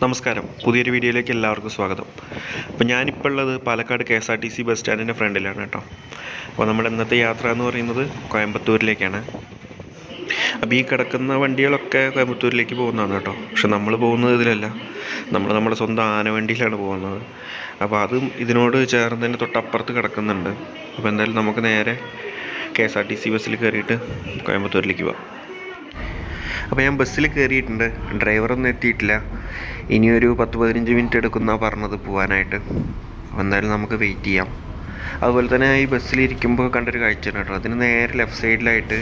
നമസ്കാരം, പുതിയൊരു വീഡിയോയിലേക്ക് എല്ലാവർക്കും സ്വാഗതം. അപ്പോൾ ഞാനിപ്പോൾ ഉള്ളത് പാലക്കാട് KSRTC ബസ് സ്റ്റാൻഡിൻ്റെ ഫ്രണ്ടിലാണ് കേട്ടോ. അപ്പോൾ നമ്മുടെ ഇന്നത്തെ യാത്ര എന്ന് പറയുന്നത് കോയമ്പത്തൂരിലേക്കാണ്. അപ്പോൾ ഈ കിടക്കുന്ന വണ്ടികളൊക്കെ കോയമ്പത്തൂരിലേക്ക് പോകുന്നതാണ് കേട്ടോ. പക്ഷെ നമ്മൾ പോകുന്നത് ഇതിലല്ല, നമ്മുടെ സ്വന്തം ആനവണ്ടിയിലാണ് പോകുന്നത്. അപ്പോൾ അതും ഇതിനോട് ചേർന്ന് തന്നെ തൊട്ടപ്പുറത്ത് കിടക്കുന്നുണ്ട്. അപ്പോൾ എന്തായാലും നമുക്ക് നേരെ KSRTC ബസ്സിൽ കയറിയിട്ട് കോയമ്പത്തൂരിലേക്ക് പോകാം. അപ്പോൾ ഞാൻ ബസ്സിൽ കയറിയിട്ടുണ്ട്, ഡ്രൈവറൊന്നും എത്തിയിട്ടില്ല. ഇനിയൊരു 10-15 മിനിറ്റ് എടുക്കുന്നതാണ് പറഞ്ഞത് പോകാനായിട്ട്. അപ്പോൾ എന്തായാലും നമുക്ക് വെയിറ്റ് ചെയ്യാം. അതുപോലെ തന്നെ ഈ ബസ്സിലിരിക്കുമ്പോൾ കണ്ടൊരു കാഴ്ചയാണ് കേട്ടോ. അതിന് നേരെ ലെഫ്റ്റ് സൈഡിലായിട്ട്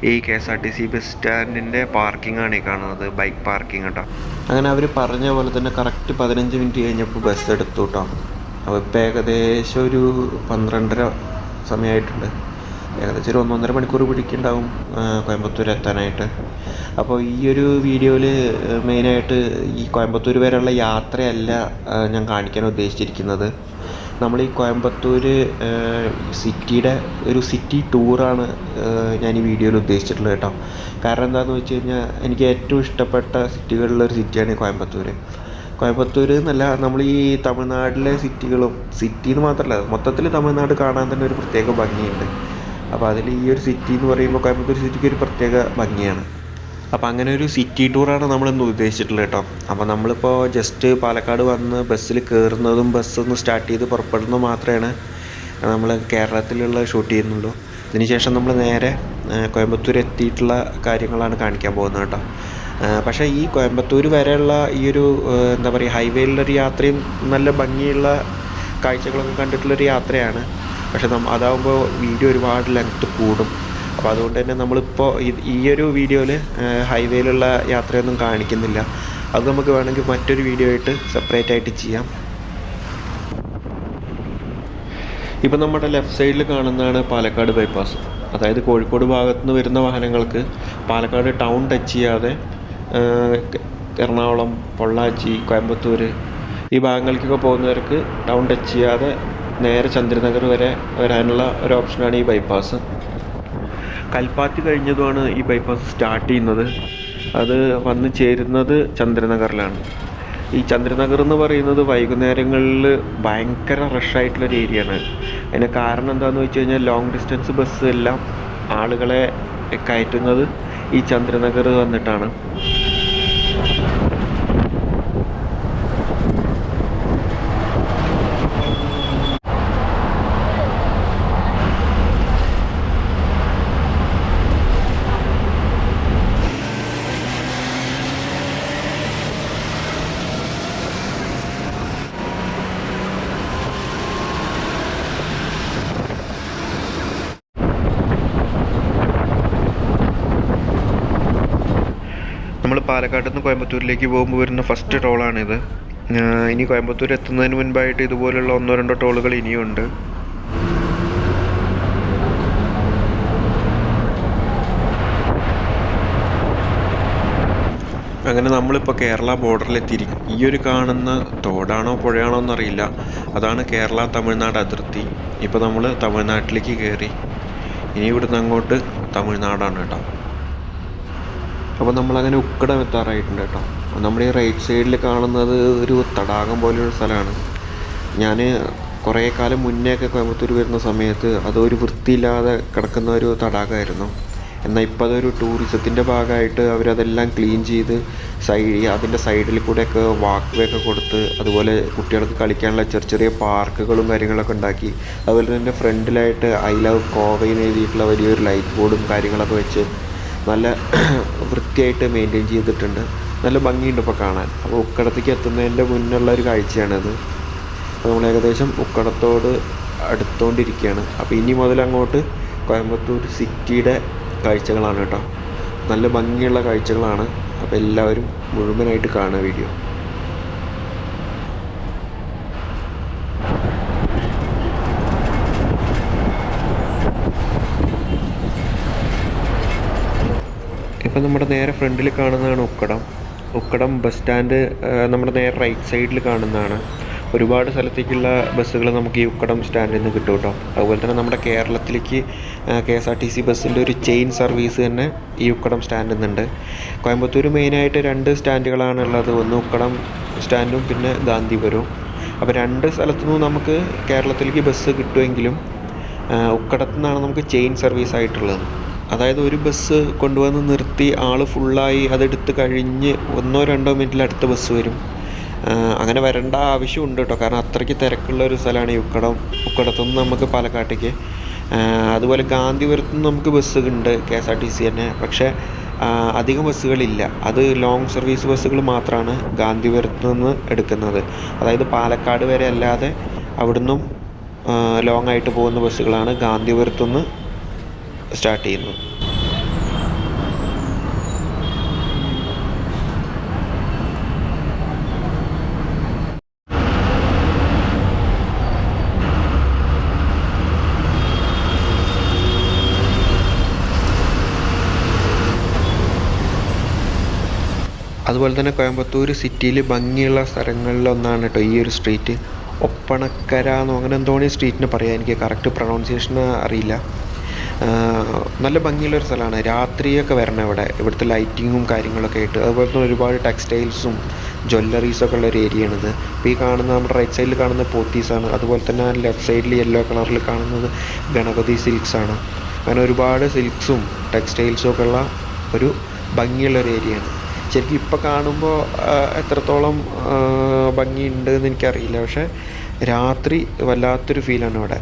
ഈ KSRTC ബസ് സ്റ്റാൻഡിൻ്റെ പാർക്കിംഗ് ആണ് ഈ കാണുന്നത്, ബൈക്ക് പാർക്കിംഗ് കേട്ടോ. അങ്ങനെ അവർ പറഞ്ഞ പോലെ തന്നെ കറക്റ്റ് 15 മിനിറ്റ് കഴിഞ്ഞപ്പോൾ ബസ് എടുത്തു കേട്ടോ. അപ്പോൾ ഇപ്പോൾ ഏകദേശം ഒരു 12:30 സമയമായിട്ടുണ്ട്. ഏകദേശം ഒരു 1-1.5 മണിക്കൂർ പിടിക്കുന്നുണ്ടാവും കോയമ്പത്തൂർ എത്താനായിട്ട്. അപ്പോൾ ഈ ഒരു വീഡിയോയിൽ മെയിനായിട്ട് ഈ കോയമ്പത്തൂർ വരെയുള്ള യാത്രയല്ല ഞാൻ കാണിക്കാൻ ഉദ്ദേശിച്ചിരിക്കുന്നത്. നമ്മൾ ഈ കോയമ്പത്തൂർ സിറ്റിയുടെ ഒരു സിറ്റി ടൂറാണ് ഞാൻ ഈ വീഡിയോയിൽ ഉദ്ദേശിച്ചിട്ടുള്ളത് കേട്ടോ. കാരണം എന്താണെന്ന് വെച്ച് കഴിഞ്ഞാൽ എനിക്ക് ഏറ്റവും ഇഷ്ടപ്പെട്ട സിറ്റികളിലൊരു സിറ്റിയാണ് കോയമ്പത്തൂർ എന്നല്ല, നമ്മൾ ഈ തമിഴ്നാട്ടിലെ സിറ്റി എന്ന് മാത്രമല്ല, മൊത്തത്തിൽ തമിഴ്നാട് കാണാൻ തന്നെ ഒരു പ്രത്യേക ഭംഗിയുണ്ട്. അപ്പോൾ അതിൽ ഈ ഒരു സിറ്റി എന്ന് പറയുമ്പോൾ കോയമ്പത്തൂർ സിറ്റിക്ക് ഒരു പ്രത്യേക ഭംഗിയാണ്. അപ്പോൾ അങ്ങനെ ഒരു സിറ്റി ടൂറാണ് നമ്മളിന്ന് ഉദ്ദേശിച്ചിട്ടുള്ളത് കേട്ടോ. അപ്പോൾ നമ്മളിപ്പോൾ ജസ്റ്റ് പാലക്കാട് വന്ന് ബസ്സിൽ കയറുന്നതും ബസ്സൊന്ന് സ്റ്റാർട്ട് ചെയ്ത് പുറപ്പെടുന്നതും മാത്രമാണ് നമ്മൾ കേരളത്തിലുള്ള ഷൂട്ട് ചെയ്യുന്നുള്ളൂ. ഇതിനുശേഷം നമ്മൾ നേരെ കോയമ്പത്തൂർ എത്തിയിട്ടുള്ള കാര്യങ്ങളാണ് കാണിക്കാൻ പോകുന്നത് കേട്ടോ. പക്ഷേ ഈ കോയമ്പത്തൂർ വരെയുള്ള ഈ ഒരു എന്താ പറയുക, ഹൈവേയിലുള്ളൊരു യാത്രയും നല്ല ഭംഗിയുള്ള കാഴ്ചകളൊക്കെ കണ്ടിട്ടുള്ളൊരു യാത്രയാണ്. പക്ഷെ അതാവുമ്പോൾ വീഡിയോ ഒരുപാട് ലെങ്ത്ത് കൂടും. അപ്പോൾ അതുകൊണ്ട് തന്നെ നമ്മളിപ്പോൾ ഈ ഒരു വീഡിയോയിൽ ഹൈവേയിലുള്ള യാത്രയൊന്നും കാണിക്കുന്നില്ല. അത് നമുക്ക് വേണമെങ്കിൽ മറ്റൊരു വീഡിയോ ആയിട്ട് സെപ്പറേറ്റ് ആയിട്ട് ചെയ്യാം. ഇപ്പം നമ്മുടെ ലെഫ്റ്റ് സൈഡിൽ കാണുന്നതാണ് പാലക്കാട് ബൈപ്പാസ്. അതായത് കോഴിക്കോട് ഭാഗത്തു നിന്ന് വരുന്ന വാഹനങ്ങൾക്ക് പാലക്കാട് ടൗൺ ടച്ച് ചെയ്യാതെ എറണാകുളം, പൊള്ളാച്ചി, കോയമ്പത്തൂർ ഈ ഭാഗങ്ങളിലേക്കൊക്കെ പോകുന്നവർക്ക് ടൗൺ ടച്ച് ചെയ്യാതെ നേരെ ചന്ദ്രനഗർ വരെ വരാനുള്ള ഒരു ഓപ്ഷനാണ് ഈ ബൈപ്പാസ്. കൽപ്പാത്തി കഴിഞ്ഞതുമാണ് ഈ ബൈപ്പാസ് സ്റ്റാർട്ട് ചെയ്യുന്നത്. അത് വന്ന് ചേരുന്നത് ചന്ദ്രനഗറിലാണ്. ഈ ചന്ദ്രനഗർ എന്ന് പറയുന്നത് വൈകുന്നേരങ്ങളിൽ ഭയങ്കര റഷായിട്ടുള്ളൊരു ഏരിയയാണ്. അതിന് കാരണം എന്താണെന്ന് വെച്ച് കഴിഞ്ഞാൽ ലോങ് ഡിസ്റ്റൻസ് ബസ് എല്ലാം ആളുകളെ കയറ്റുന്നത് ഈ ചന്ദ്രനഗർ വന്നിട്ടാണ്. നമ്മൾ പാലക്കാട് നിന്ന് കോയമ്പത്തൂരിലേക്ക് പോകുമ്പോൾ വരുന്ന ഫസ്റ്റ് ടോളാണിത്. ഇനി കോയമ്പത്തൂർ എത്തുന്നതിന് മുൻപായിട്ട് ഇതുപോലുള്ള 1-2 ടോളുകൾ ഇനിയുണ്ട്. അങ്ങനെ നമ്മളിപ്പോൾ കേരള ബോർഡറിലെത്തിയിരിക്കും. ഈ ഒരു കാണുന്ന തോടാണോ പുഴയാണോ എന്നറിയില്ല, അതാണ് കേരള തമിഴ്നാട് അതിർത്തി. ഇപ്പോൾ നമ്മൾ തമിഴ്നാട്ടിലേക്ക് കയറി. ഇനി ഇവിടുന്ന് അങ്ങോട്ട് തമിഴ്നാടാണ് കേട്ടോ. അപ്പോൾ നമ്മളങ്ങനെ ഉക്കടം എത്താറായിട്ടുണ്ട് കേട്ടോ. നമ്മുടെ ഈ റൈറ്റ് സൈഡിൽ കാണുന്നത് ഒരു തടാകം പോലെയൊരു സ്ഥലമാണ്. ഞാൻ കുറേ കാലം മുന്നേയൊക്കെ കോയമ്പത്തൂർ വരുന്ന സമയത്ത് അതൊരു വൃത്തിയില്ലാതെ കിടക്കുന്ന ഒരു തടാകമായിരുന്നു. എന്നാൽ ഇപ്പോൾ അതൊരു ടൂറിസത്തിൻ്റെ ഭാഗമായിട്ട് അവരതെല്ലാം ക്ലീൻ ചെയ്ത് അതിൻ്റെ സൈഡിൽ കൂടെയൊക്കെ വാക്ക് വേ ഒക്കെ കൊടുത്ത്, അതുപോലെ കുട്ടികൾക്ക് കളിക്കാനുള്ള ചെറിയ പാർക്കുകളും കാര്യങ്ങളൊക്കെ ഉണ്ടാക്കി. അതുപോലെ തന്നെ ഫ്രണ്ടിലായിട്ട് ഐ ലവ് കോവയെന്ന് എഴുതിയിട്ടുള്ള വലിയൊരു ലൈറ്റ് ബോർഡും കാര്യങ്ങളൊക്കെ വെച്ച് നല്ല വൃത്തിയായിട്ട് മെയിൻറ്റെയിൻ ചെയ്തിട്ടുണ്ട്. നല്ല ഭംഗിയുണ്ട് ഇപ്പോൾ കാണാൻ. അപ്പോൾ ഉക്കടത്തേക്ക് എത്തുന്നതിൻ്റെ മുന്നുള്ള ഒരു കാഴ്ചയാണത്. അപ്പോൾ നമ്മൾ ഏകദേശം ഉക്കടത്തോട് അടുത്തുകൊണ്ടിരിക്കുകയാണ്. അപ്പോൾ ഇനി മുതൽ അങ്ങോട്ട് കോയമ്പത്തൂർ സിറ്റിയുടെ കാഴ്ചകളാണ് കേട്ടോ. നല്ല ഭംഗിയുള്ള കാഴ്ചകളാണ്. അപ്പോൾ എല്ലാവരും മുഴുവനായിട്ട് കാണുക വീഡിയോ. ഇപ്പം നമ്മുടെ നേരെ ഫ്രണ്ടിൽ കാണുന്നതാണ് ഉക്കടം ബസ് സ്റ്റാൻഡ്. നമ്മുടെ നേരെ റൈറ്റ് സൈഡിൽ കാണുന്നതാണ്. ഒരുപാട് സ്ഥലത്തേക്കുള്ള ബസ്സുകൾ നമുക്ക് ഈ ഉക്കടം സ്റ്റാൻഡിൽ നിന്ന് കിട്ടും കേട്ടോ. അതുപോലെ തന്നെ നമ്മുടെ കേരളത്തിലേക്ക് KSRTC ബസ്സിൻ്റെ ഒരു ചെയിൻ സർവീസ് തന്നെ ഈ ഉക്കടം സ്റ്റാൻഡിൽ നിന്നുണ്ട്. കോയമ്പത്തൂർ മെയിനായിട്ട് 2 സ്റ്റാൻഡുകളാണ് ഉള്ളത്. ഒന്ന് ഉക്കടം സ്റ്റാൻഡും പിന്നെ ഗാന്ധിപുരവും. അപ്പോൾ 2 സ്ഥലത്തു നിന്നും നമുക്ക് കേരളത്തിലേക്ക് ബസ് കിട്ടുമെങ്കിലും ഉക്കടത്തു നിന്നാണ് നമുക്ക് ചെയിൻ സർവീസ് ആയിട്ടുള്ളത്. അതായത് ഒരു ബസ് കൊണ്ടുവന്ന് നിർത്തി ആൾ ഫുള്ളായി അതെടുത്ത് കഴിഞ്ഞ് 1-2 മിനിറ്റിൽ അടുത്ത ബസ് വരും. അങ്ങനെ വരേണ്ട ആവശ്യമുണ്ട് കേട്ടോ, കാരണം അത്രയ്ക്ക് തിരക്കുള്ള ഒരു സ്ഥലമാണ് ഈ ഉക്കടത്തുനിന്ന് നമുക്ക് പാലക്കാട്ടേക്ക്. അതുപോലെ ഗാന്ധിപുരത്തുനിന്ന് നമുക്ക് ബസ് ഉണ്ട് KSRTC തന്നെ, പക്ഷേ അധികം ബസ്സുകളില്ല. അത് ലോങ് സർവീസ് ബസ്സുകൾ മാത്രമാണ് ഗാന്ധിപുരത്ത് നിന്ന് എടുക്കുന്നത്. അതായത് പാലക്കാട് വരെ അല്ലാതെ അവിടുന്നും ലോങ് ആയിട്ട് പോകുന്ന ബസ്സുകളാണ് ഗാന്ധിപുരത്തുനിന്ന് സ്റ്റാർട്ട് ചെയ്യുന്നത്. അതുപോലെ തന്നെ കോയമ്പത്തൂർ സിറ്റിയിൽ ഭംഗിയുള്ള സ്ഥലങ്ങളിലൊന്നാണ് കേട്ടോ ഈ ഒരു സ്ട്രീറ്റ്. ഒപ്പണക്കര എന്നോ അങ്ങനെ എന്തോണി സ്ട്രീറ്റിന് പറയാം, എനിക്ക് കറക്റ്റ് പ്രൊണൗൺസിയേഷൻ അറിയില്ല. നല്ല ഭംഗിയുള്ളൊരു സ്ഥലമാണ്. രാത്രിയൊക്കെ വരണം ഇവിടുത്തെ ലൈറ്റിങ്ങും കാര്യങ്ങളൊക്കെ ആയിട്ട്. അതുപോലെ തന്നെ ഒരുപാട് ടെക്സ്റ്റൈൽസും ജ്വല്ലറീസൊക്കെ ഉള്ള ഒരു ഏരിയയാണിത്. ഇപ്പോൾ ഈ കാണുന്ന നമ്മുടെ റൈറ്റ് സൈഡിൽ കാണുന്ന പോത്തീസാണ്. അതുപോലെ തന്നെ ലെഫ്റ്റ് സൈഡിൽ യെല്ലോ കളറിൽ കാണുന്നത് ഗണപതി സിൽക്സാണ്. അങ്ങനെ ഒരുപാട് സിൽക്സും ടെക്സ്റ്റൈൽസും ഒക്കെ ഉള്ള ഒരു ഭംഗിയുള്ളൊരു ഏരിയയാണ്. ശരിക്കും ഇപ്പോൾ കാണുമ്പോൾ എത്രത്തോളം ഭംഗിയുണ്ട് എന്ന് എനിക്കറിയില്ല, പക്ഷേ രാത്രി വല്ലാത്തൊരു ഫീലാണ് ഇവിടെ.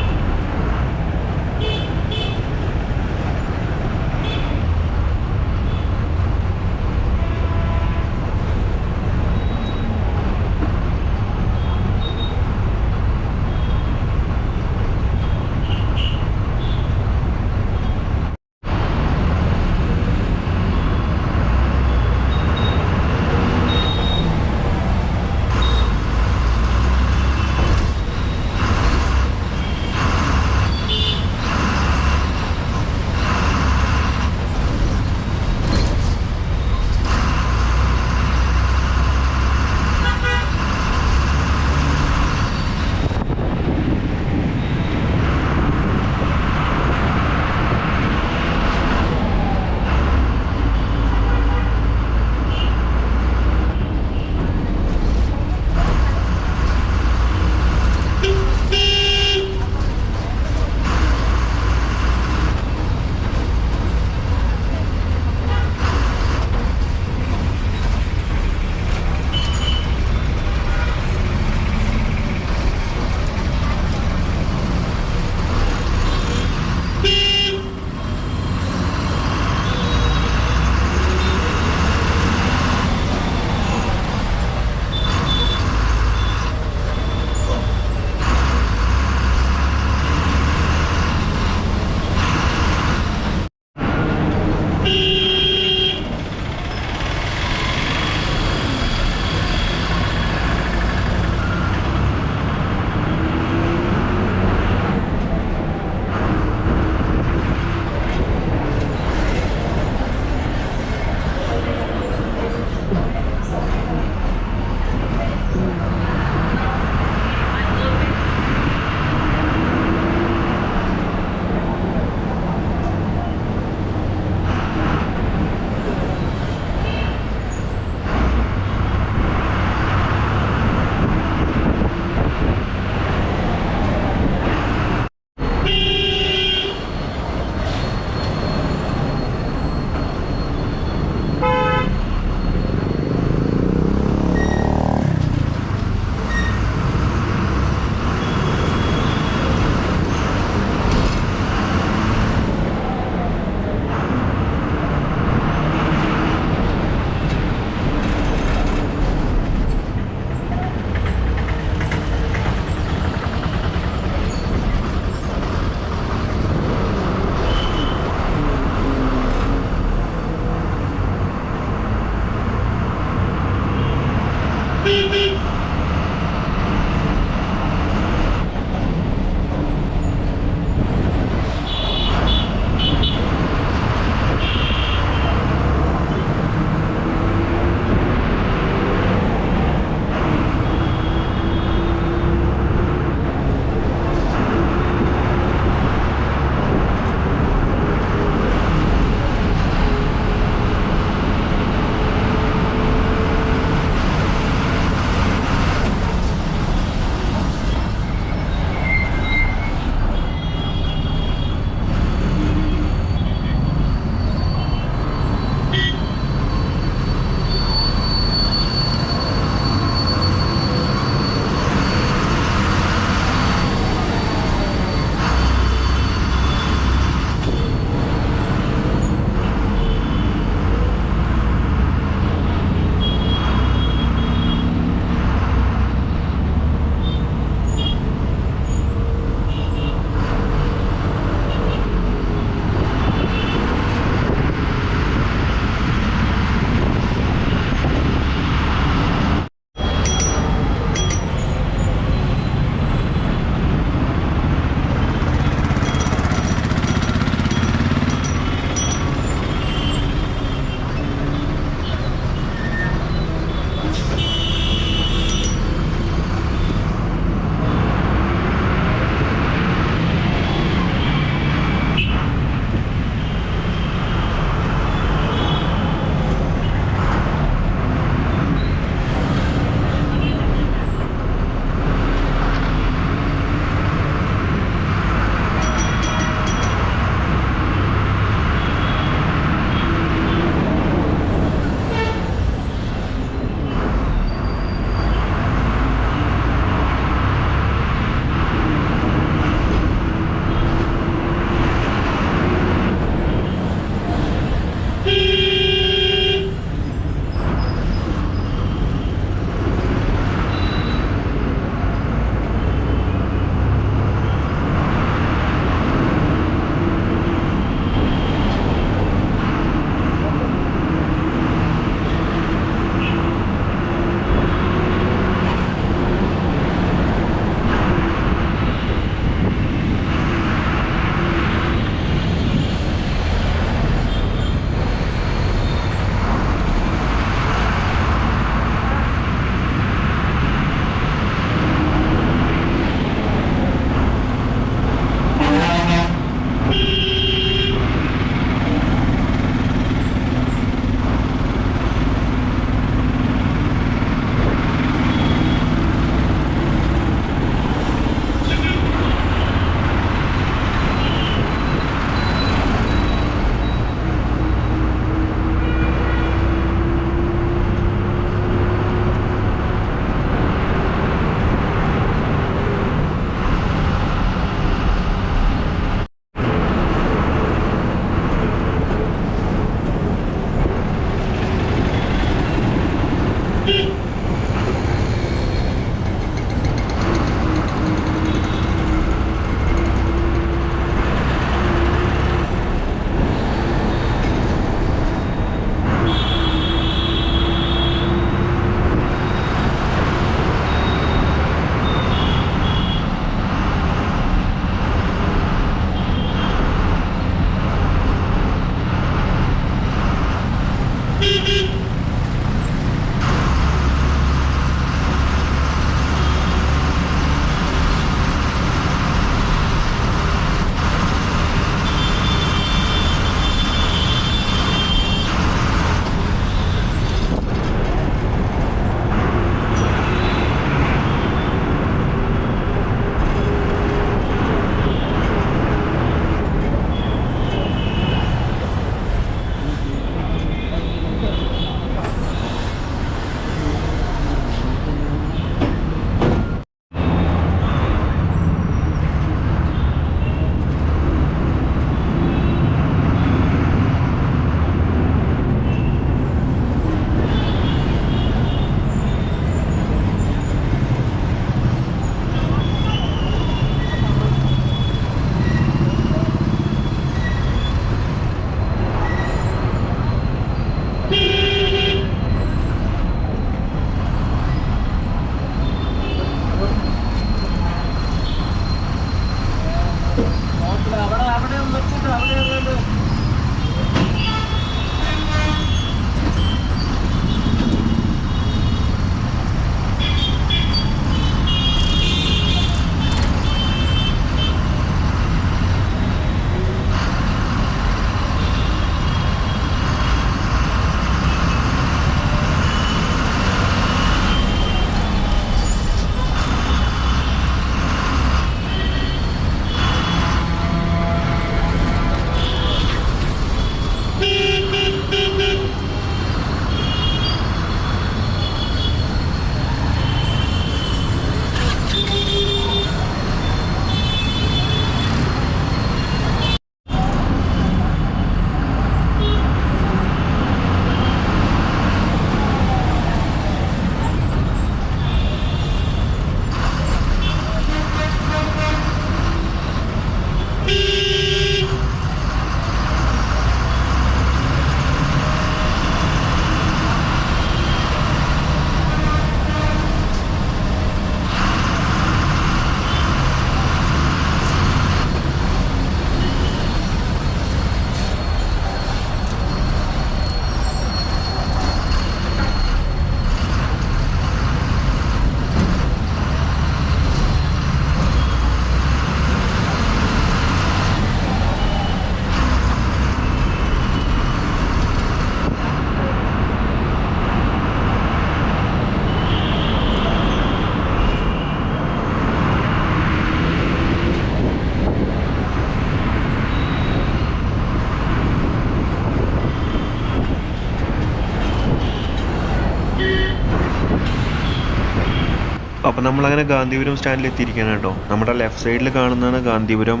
അപ്പോൾ നമ്മളങ്ങനെ ഗാന്ധിപുരം സ്റ്റാൻഡിൽ എത്തിയിരിക്കുകയാണ് കേട്ടോ. നമ്മുടെ ലെഫ്റ്റ് സൈഡിൽ കാണുന്നതാണ് ഗാന്ധിപുരം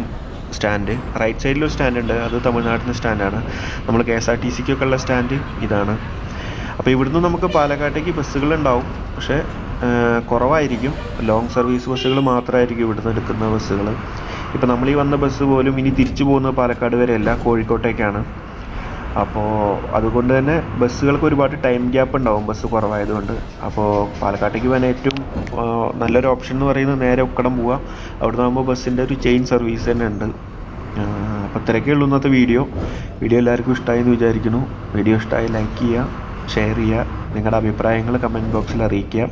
സ്റ്റാൻഡ്. റൈറ്റ് സൈഡിലൊരു സ്റ്റാൻഡ് ഉണ്ട്, അത് തമിഴ്നാട്ടിലെ സ്റ്റാൻഡാണ്. നമ്മൾ KSRTCക്കൊക്കെ ഉള്ള സ്റ്റാൻഡ് ഇതാണ്. അപ്പോൾ ഇവിടുന്ന് നമുക്ക് പാലക്കാട്ടേക്ക് ബസ്സുകളുണ്ടാവും, പക്ഷേ കുറവായിരിക്കും. ലോങ് സർവീസ് ബസ്സുകൾ മാത്രമായിരിക്കും ഇവിടുന്ന് എടുക്കുന്ന ബസ്സുകൾ. ഇപ്പോൾ നമ്മൾ ഈ വന്ന ബസ് പോലും ഇനി തിരിച്ചു പോകുന്നത് പാലക്കാട് വരെയല്ല, കോഴിക്കോട്ടേക്കാണ്. അപ്പോൾ അതുകൊണ്ട് തന്നെ ബസ്സുകൾക്ക് ഒരുപാട് ടൈം ഗ്യാപ്പ് ഉണ്ടാവും, ബസ് കുറവായതുകൊണ്ട്. അപ്പോൾ പാലക്കാട്ടേക്ക് പോകാൻ ഏറ്റവും നല്ലൊരു ഓപ്ഷൻ എന്ന് പറയുന്നത് നേരെ ഉക്കടം പോവുക. അവിടെ നിന്നാകുമ്പോൾ ബസ്സിൻ്റെ ഒരു ചെയിൻ സർവീസ് തന്നെ ഉണ്ട്. അപ്പോൾ ഇത്രയൊക്കെ ഉള്ളൂ ഇന്നത്തെ വീഡിയോ. എല്ലാവർക്കും ഇഷ്ടമായി എന്ന് വിചാരിക്കുന്നു. വീഡിയോ ഇഷ്ടമായി ലൈക്ക് ചെയ്യുക, ഷെയർ ചെയ്യുക, നിങ്ങളുടെ അഭിപ്രായങ്ങൾ കമൻറ്റ് ബോക്സിൽ അറിയിക്കുക.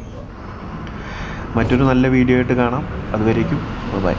മറ്റൊരു നല്ല വീഡിയോ ആയിട്ട് കാണാം. അതുവരേക്കും ബൈ.